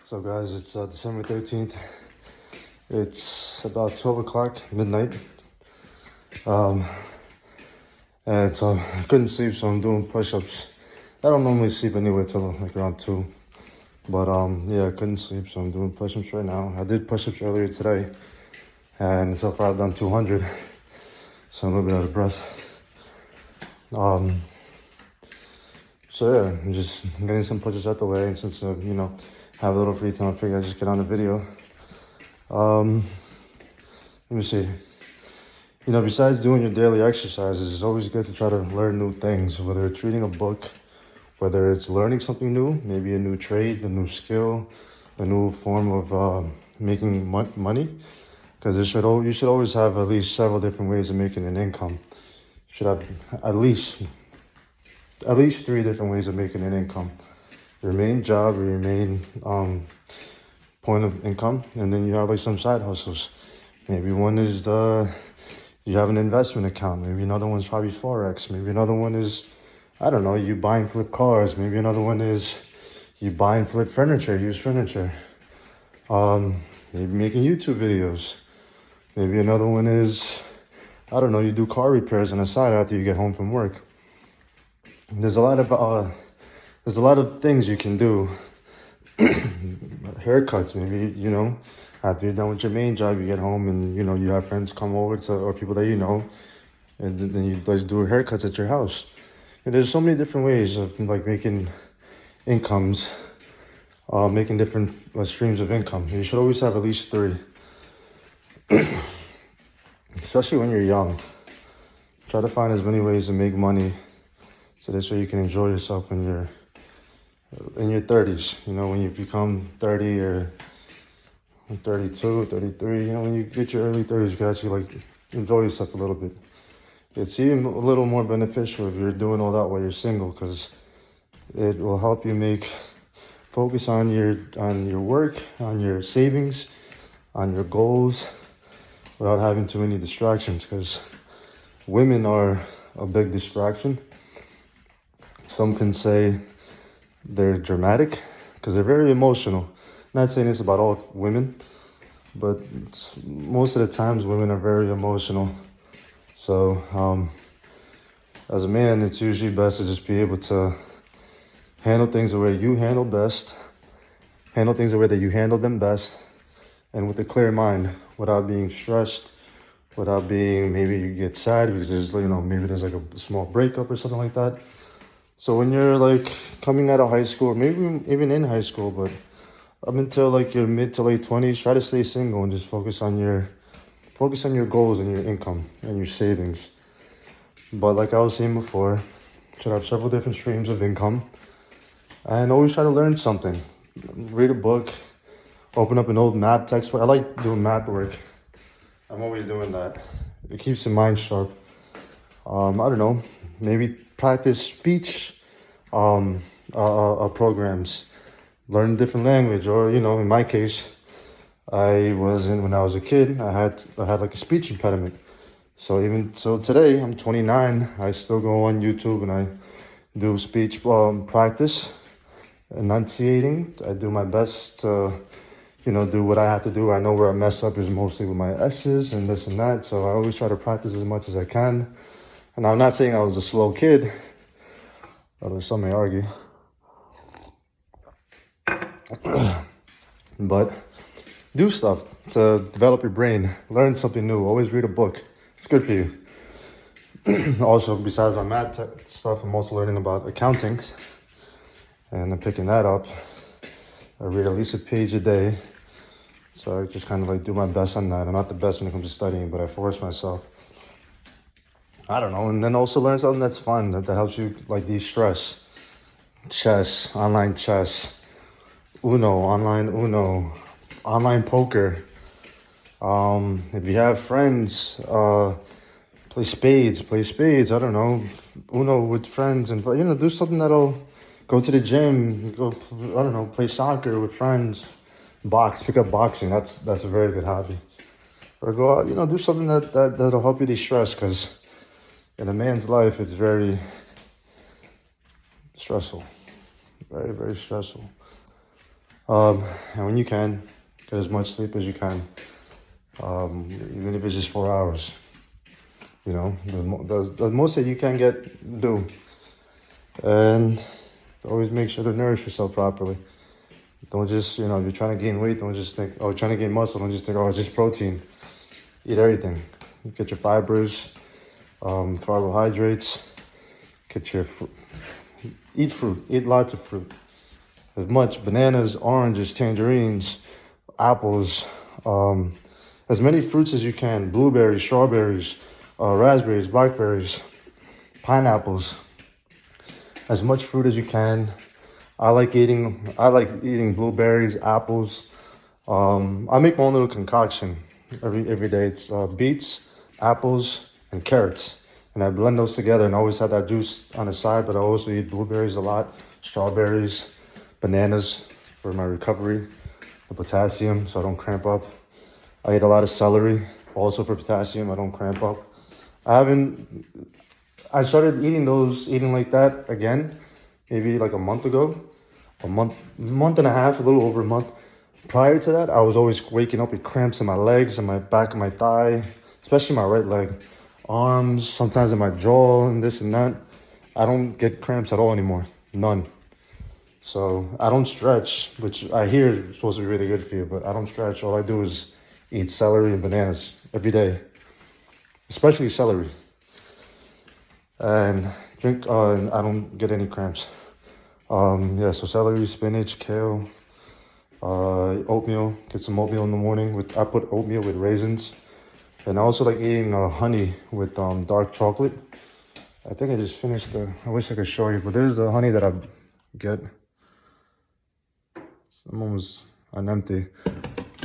So guys, it's December 13th. It's about 12 o'clock, midnight. And so I couldn't sleep, so I'm doing push-ups. I don't normally sleep anyway till like around 2. But yeah, I couldn't sleep, so I'm doing push-ups right now. I did push-ups earlier today, and so far I've done 200. So I'm a little bit out of breath. So yeah, I'm just getting some push-ups out the way, and since have a little free time, I figured I'd just get on the video. Let me see. Besides doing your daily exercises, it's always good to try to learn new things, whether it's reading a book, whether it's learning something new, maybe a new trade, a new skill, a new form of making money. Because you should always have at least several different ways of making an income. You should have at least 3 different ways of making an income. Your main job or your main point of income, and then you have like some side hustles. Maybe one is you have an investment account. Maybe another one's probably Forex. Maybe another one is, I don't know, you buy and flip cars. Maybe another one is you buy and flip furniture, used furniture. Maybe making YouTube videos. Maybe another one is, I don't know, you do car repairs on the side after you get home from work. There's a lot of things you can do. Haircuts, maybe, after you're done with your main job, you get home and, you have friends come over or people that and then you guys do haircuts at your house. And there's so many different ways of like making incomes, making different streams of income. You should always have at least 3. Especially when you're young. Try to find as many ways to make money so this way you can enjoy yourself when you're in your 30s, when you become 30 or 32, 33, when you get your early 30s, you can actually like enjoy yourself a little bit. It's even a little more beneficial if you're doing all that while you're single, because it will help you focus on your work, on your savings, on your goals, without having too many distractions, because women are a big distraction. Some can say they're dramatic because they're very emotional. Not saying this about all women, but most of the times women are very emotional. So as a man, it's usually best to just be able to handle things the way you handle best, handle things the way that you handle them best, and with a clear mind, without being stressed, without being, maybe you get sad because there's, maybe there's like a small breakup or something like that. So when you're like coming out of high school, or maybe even in high school, but up until like your mid to late 20s, try to stay single and just focus on your goals and your income and your savings. But like I was saying before, you should have several different streams of income, and always try to learn something. Read a book, open up an old math textbook. I like doing math work. I'm always doing that. It keeps the mind sharp. I don't know, maybe practice speech programs, learn a different language, or in my case, when I was a kid, I had like a speech impediment. So today I'm 29, I still go on YouTube and I do speech practice, enunciating. I do my best to do what I have to do. I know where I mess up is mostly with my S's and this and that, so I always try to practice as much as I can. And I'm not saying I was a slow kid, although some may argue. But do stuff to develop your brain. Learn something new. Always read a book. It's good for you. Also, besides my math stuff, I'm also learning about accounting. And I'm picking that up. I read at least a page a day. So I just kind of like do my best on that. I'm not the best when it comes to studying, but I force myself. I don't know, and then also learn something that's fun, that helps you like de-stress. Chess, online chess, online poker. If you have friends, play spades. I don't know, Uno with friends, and do something that'll go to the gym. Go, I don't know, play soccer with friends. Pick up boxing. That's a very good hobby. Or go out, do something that'll help you de-stress, because in a man's life, it's very stressful. Very, very stressful. And when you can, get as much sleep as you can, even if it's just 4 hours. You know, the most that you can do. And always make sure to nourish yourself properly. Don't just, you know, if you're trying to gain weight, don't just think, oh, trying to gain muscle, don't just think, oh, it's just protein. Eat everything. Get your fibers, carbohydrates, get your eat fruit, eat lots of fruit. As much bananas, oranges, tangerines, apples, as many fruits as you can, blueberries, strawberries, raspberries, blackberries, pineapples, as much fruit as you can. I like eating blueberries, apples. I make my own little concoction every day. It's beets, apples, and carrots. And I blend those together and I always have that juice on the side, but I also eat blueberries a lot, strawberries, bananas for my recovery, the potassium so I don't cramp up. I eat a lot of celery, also for potassium, I don't cramp up. I started eating like that again, maybe like a month ago, month and a half, a little over a month. Prior to that, I was always waking up with cramps in my legs and my back and my thigh, especially my right leg, arms, sometimes in my jaw and this and that. I don't get cramps at all anymore, none. So I don't stretch, which I hear is supposed to be really good for you, but I don't stretch. All I do is eat celery and bananas every day, especially celery. And drink, and I don't get any cramps. Yeah, so celery, spinach, kale, oatmeal. Get some oatmeal in the morning. I put oatmeal with raisins. And I also like eating honey with dark chocolate. I think I just finished I wish I could show you, but there's the honey that I get. I'm almost on empty.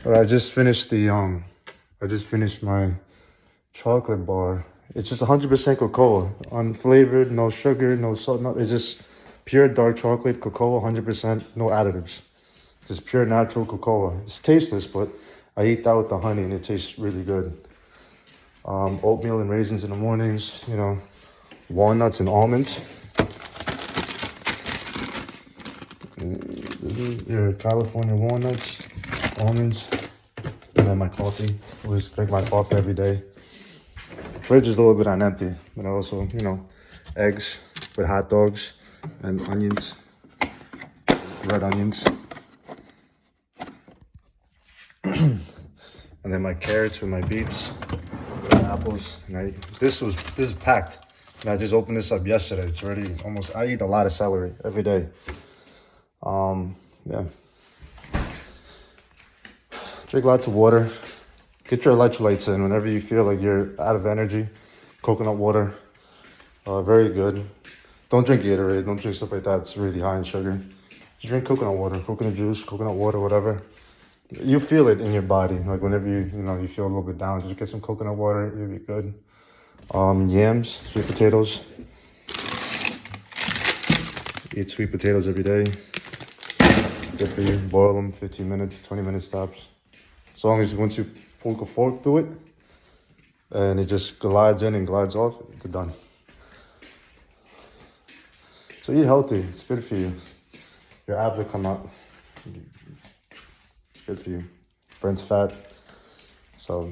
But I just finished my chocolate bar. It's just 100% cocoa, unflavored, no sugar, no salt, no, it's just pure dark chocolate, cocoa, 100%, no additives. Just pure natural cocoa. It's tasteless, but I eat that with the honey and it tastes really good. Oatmeal and raisins in the mornings, you know, walnuts and almonds. Your California walnuts, almonds, and then my coffee. I always drink my coffee every day. Fridge is a little bit on empty, but also, you know, eggs with hot dogs and onions, red onions. And then my carrots with my beets, with apples. And this is packed. And I just opened this up yesterday. It's already almost, I eat a lot of celery every day. Yeah. Drink lots of water. Get your electrolytes in whenever you feel like you're out of energy. Coconut water, very good. Don't drink Gatorade, don't drink stuff like that. It's really high in sugar. Just drink coconut water, coconut juice, coconut water, whatever. You feel it in your body. Like whenever you feel a little bit down, just get some coconut water, you'll be good. Yams, sweet potatoes. Eat sweet potatoes every day. Good for you. Boil them 15 minutes, 20 minutes tops. As long as once you poke a fork through it, and it just glides in and glides off, it's done. So eat healthy. It's good for you. Your abs will come out. It's good for you. Burns fat. So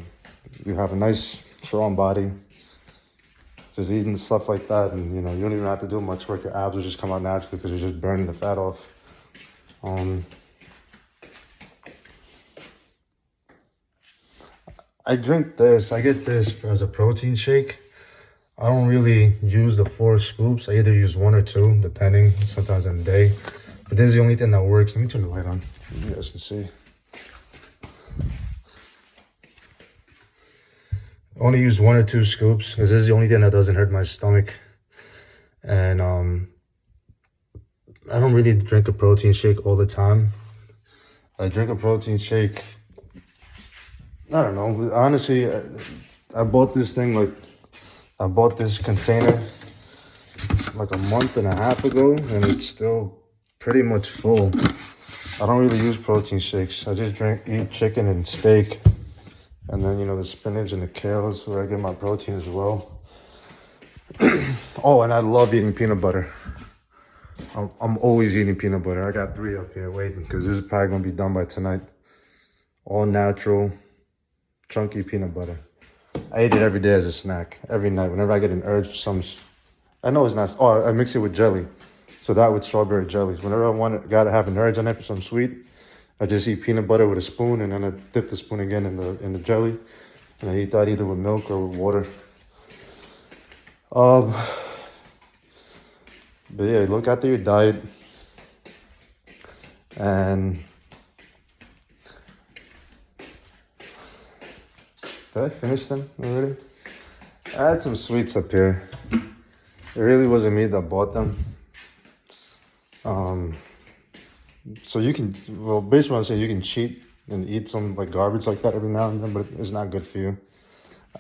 you have a nice, strong body. Just eating stuff like that, and you don't even have to do much work. Your abs will just come out naturally because you're just burning the fat off. I drink this. I get this as a protein shake. I don't really use the 4 scoops. I either use 1 or 2, depending, sometimes in a day. But this is the only thing that works. Let me turn the light on so you guys can see. I only use 1 or 2 scoops because this is the only thing that doesn't hurt my stomach. And I don't really drink a protein shake all the time. I drink a protein shake, I don't know. Honestly, I bought this thing I bought this container like a month and a half ago, and it's still pretty much full. I don't really use protein shakes. I just eat chicken and steak. And then, the spinach and the kale is where I get my protein as well. Oh, and I love eating peanut butter. I'm always eating peanut butter. I got 3 up here waiting because this is probably gonna be done by tonight. All natural, chunky peanut butter. I eat it every day as a snack, every night. Whenever I get an urge for some, I know it's not. Oh, I mix it with jelly, so that with strawberry jellies. Whenever gotta have an urge on it for some sweet, I just eat peanut butter with a spoon, and then I dip the spoon again in the jelly, and I eat that either with milk or with water. But yeah, look after your diet, and did I finish them already? I had some sweets up here. It really wasn't me that bought them. So you can, well, basically what I'm saying, you can cheat and eat some like garbage like that every now and then, but it's not good for you.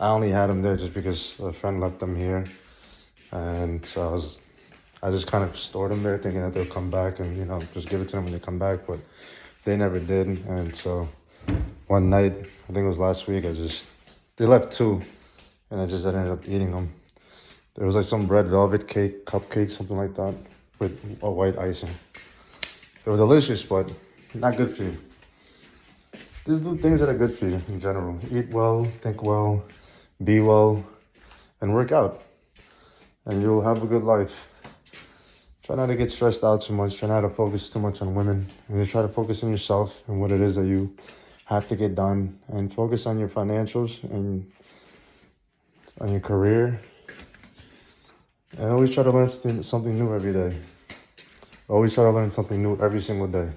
I only had them there just because a friend left them here, and so I just kind of stored them there thinking that they'll come back and, you know, just give it to them when they come back, but they never did. And so one night, I think it was last week, they left 2, and I just ended up eating them. There was like some red velvet cake, cupcake, something like that, with a white icing. They were delicious, but not good for you. Just do things that are good for you in general. Eat well, think well, be well, and work out. And you'll have a good life. Try not to get stressed out too much. Try not to focus too much on women. And just try to focus on yourself and what it is that you have to get done. And focus on your financials and on your career. And always try to learn something new every day. Always try to learn something new every single day.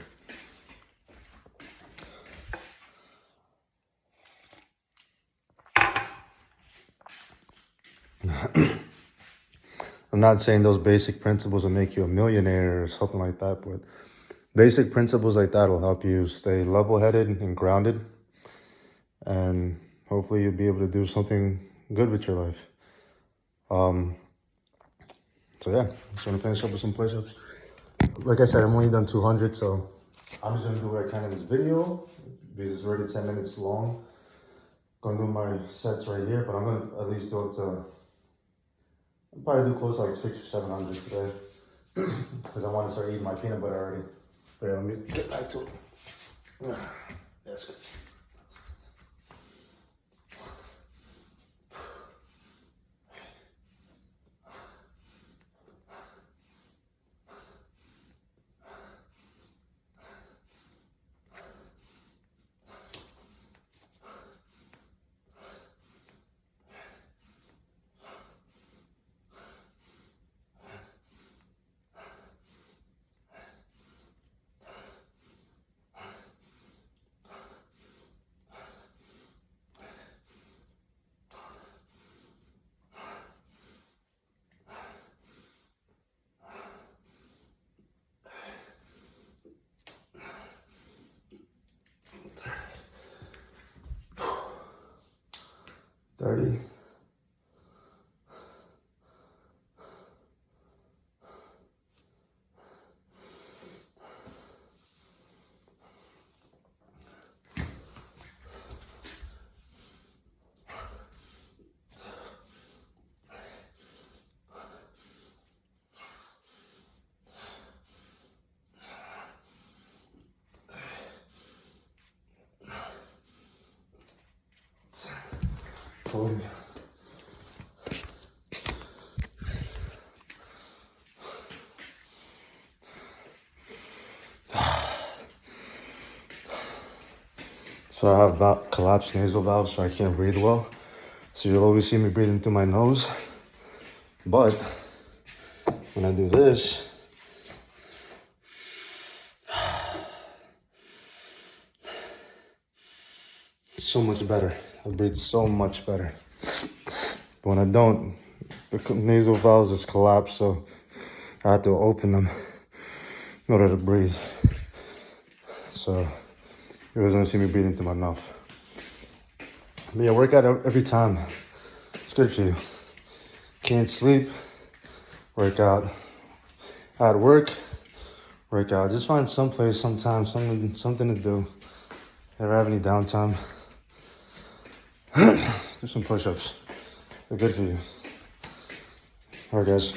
I'm not saying those basic principles will make you a millionaire or something like that, but basic principles like that will help you stay level-headed and grounded. And hopefully you'll be able to do something good with your life. So yeah, just want to finish up with some push-ups. Like I said, I'm only done 200, so I'm just gonna do what I can in this video because it's already 10 minutes long. Gonna do my sets right here, but I'm gonna at least do up to, I'll probably do close to like 600 or 700 today because I want to start eating my peanut butter already. But yeah, let me get back to it. Yes. 30. So I have collapsed nasal valves, so I can't breathe well. So you'll always see me breathing through my nose. But when I do this, it's so much better. I breathe so much better. But when I don't, the nasal valves just collapse, so I have to open them in order to breathe. So you're always gonna see me breathing through my mouth. But yeah, work out every time. It's good for you. Can't sleep, work out. At work, work out. Just find someplace, sometime, something to do. Never have any downtime. Do some push-ups. They're good for you. All right, guys.